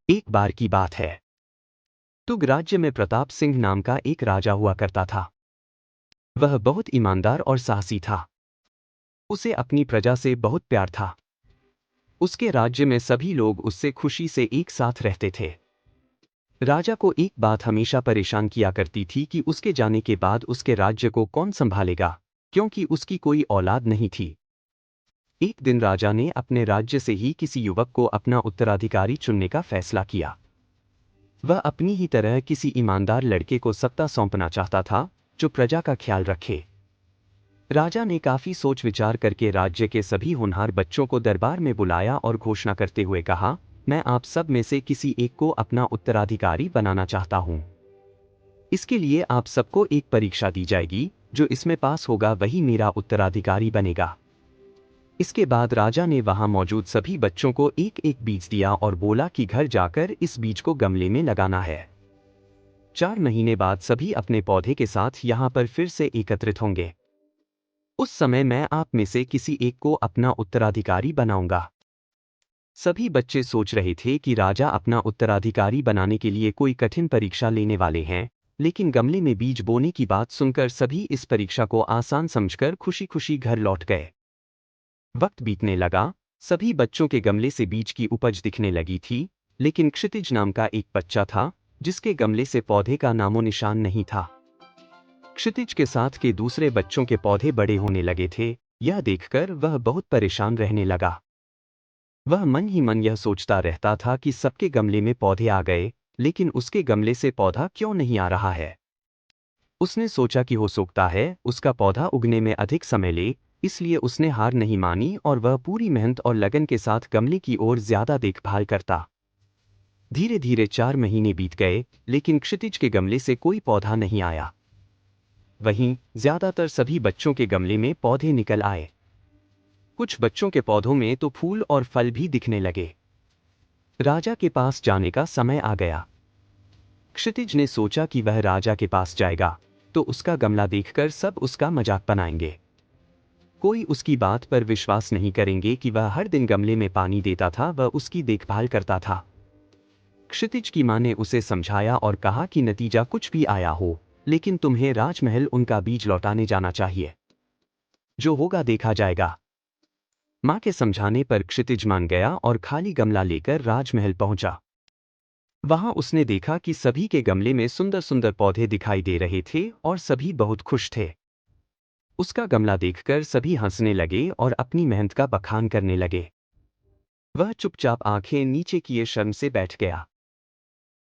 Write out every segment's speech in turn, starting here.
एक बार की बात है। तुग राज्य में प्रताप सिंह नाम का एक राजा हुआ करता था। वह बहुत ईमानदार और साहसी था। उसे अपनी प्रजा से बहुत प्यार था। उसके राज्य में सभी लोग उससे खुशी से एक साथ रहते थे। राजा को एक बात हमेशा परेशान किया करती थी कि उसके जाने के बाद उसके राज्य को कौन संभालेगा, क्योंकि उसकी कोई औलाद नहीं थी। एक दिन राजा ने अपने राज्य से ही किसी युवक को अपना उत्तराधिकारी चुनने का फैसला किया। वह अपनी ही तरह किसी ईमानदार लड़के को सत्ता सौंपना चाहता था, जो प्रजा का ख्याल रखे। राजा ने काफी सोच विचार करके राज्य के सभी होनहार बच्चों को दरबार में बुलाया और घोषणा करते हुए कहा, मैं आप सब में से किसी एक को अपना उत्तराधिकारी बनाना चाहता हूं। इसके लिए आप सबको एक परीक्षा दी जाएगी, जो इसमें पास होगा वही मेरा उत्तराधिकारी बनेगा। इसके बाद राजा ने वहां मौजूद सभी बच्चों को एक एक बीज दिया और बोला कि घर जाकर इस बीज को गमले में लगाना है। 4 महीने बाद सभी अपने पौधे के साथ यहां पर फिर से एकत्रित होंगे। उस समय मैं आप में से किसी एक को अपना उत्तराधिकारी बनाऊंगा। सभी बच्चे सोच रहे थे कि राजा अपना उत्तराधिकारी बनाने के लिए कोई कठिन परीक्षा लेने वाले हैं, लेकिन गमले में बीज बोने की बात सुनकर सभी इस परीक्षा को आसान समझकर खुशी खुशी घर लौट गए। वक्त बीतने लगा, सभी बच्चों के गमले से बीज की उपज दिखने लगी थी, लेकिन क्षितिज नाम का एक बच्चा था, जिसके गमले से पौधे का नामो निशान नहीं था। क्षितिज के साथ के दूसरे बच्चों के पौधे बड़े होने लगे थे, यह देखकर वह बहुत परेशान रहने लगा। वह मन ही मन यह सोचता रहता था कि सबके गमले में पौधे आ गए, लेकिन उसके गमले से पौधा क्यों नहीं आ रहा है। उसने सोचा कि हो सकता है उसका पौधा उगने में अधिक समय ले, इसलिए उसने हार नहीं मानी और वह पूरी मेहनत और लगन के साथ गमले की ओर ज्यादा देखभाल करता। धीरे धीरे 4 महीने बीत गए, लेकिन क्षितिज के गमले से कोई पौधा नहीं आया। वहीं ज्यादातर सभी बच्चों के गमले में पौधे निकल आए। कुछ बच्चों के पौधों में तो फूल और फल भी दिखने लगे। राजा के पास जाने का समय आ गया। क्षितिज ने सोचा कि वह राजा के पास जाएगा, तो उसका गमला देखकर सब उसका मजाक बनाएंगे। कोई उसकी बात पर विश्वास नहीं करेंगे कि वह हर दिन गमले में पानी देता था, वह उसकी देखभाल करता था। क्षितिज की मां ने उसे समझाया और कहा कि नतीजा कुछ भी आया हो, लेकिन तुम्हें राजमहल उनका बीज लौटाने जाना चाहिए। जो होगा देखा जाएगा। मां के समझाने पर क्षितिज मान गया और खाली गमला लेकर राजमहल पहुंचा। वहां उसने देखा कि सभी के गमले में सुंदर सुंदर पौधे दिखाई दे रहे थे और सभी बहुत खुश थे। उसका गमला देखकर सभी हंसने लगे और अपनी मेहनत का बखान करने लगे। वह चुपचाप आंखें नीचे किए शर्म से बैठ गया।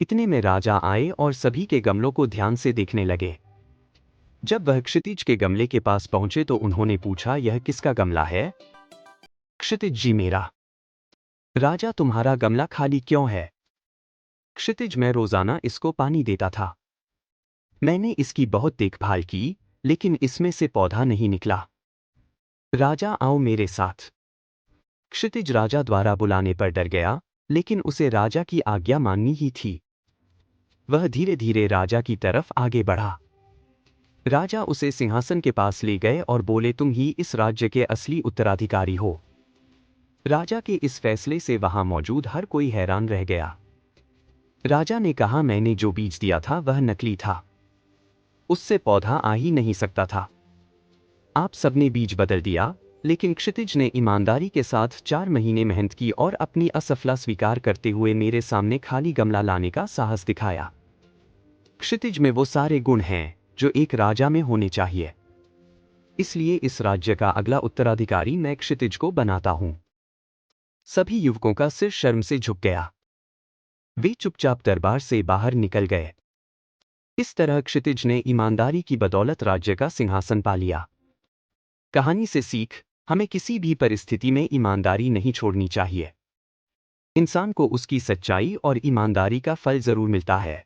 इतने में राजा आए और सभी के गमलों को ध्यान से देखने लगे। जब वह क्षितिज के गमले के पास पहुंचे तो उन्होंने पूछा, यह किसका गमला है? क्षितिज जी, मेरा। राजा, तुम्हारा गमला खाली क्यों है? क्षितिज, मैं रोजाना इसको पानी देता था। मैंने इसकी बहुत देखभाल की, लेकिन इसमें से पौधा नहीं निकला। राजा, आओ मेरे साथ। क्षितिज राजा द्वारा बुलाने पर डर गया, लेकिन उसे राजा की आज्ञा माननी ही थी। वह धीरे धीरे राजा की तरफ आगे बढ़ा। राजा उसे सिंहासन के पास ले गए और बोले, तुम ही इस राज्य के असली उत्तराधिकारी हो। राजा के इस फैसले से वहां मौजूद हर कोई हैरान रह गया। राजा ने कहा, मैंने जो बीज दिया था वह नकली था। उससे पौधा आ ही नहीं सकता था। आप सबने बीज बदल दिया, लेकिन क्षितिज ने ईमानदारी के साथ 4 महीने मेहनत की और अपनी असफलता स्वीकार करते हुए मेरे सामने खाली गमला लाने का साहस दिखाया। क्षितिज में वो सारे गुण हैं जो एक राजा में होने चाहिए। इसलिए इस राज्य का अगला उत्तराधिकारी मैं क्षितिज को बनाता हूं। सभी युवकों का सिर शर्म से झुक गया। वे चुपचाप दरबार से बाहर निकल गए। इस तरह क्षितिज ने ईमानदारी की बदौलत राज्य का सिंहासन पा लिया। कहानी से सीख, हमें किसी भी परिस्थिति में ईमानदारी नहीं छोड़नी चाहिए। इंसान को उसकी सच्चाई और ईमानदारी का फल जरूर मिलता है।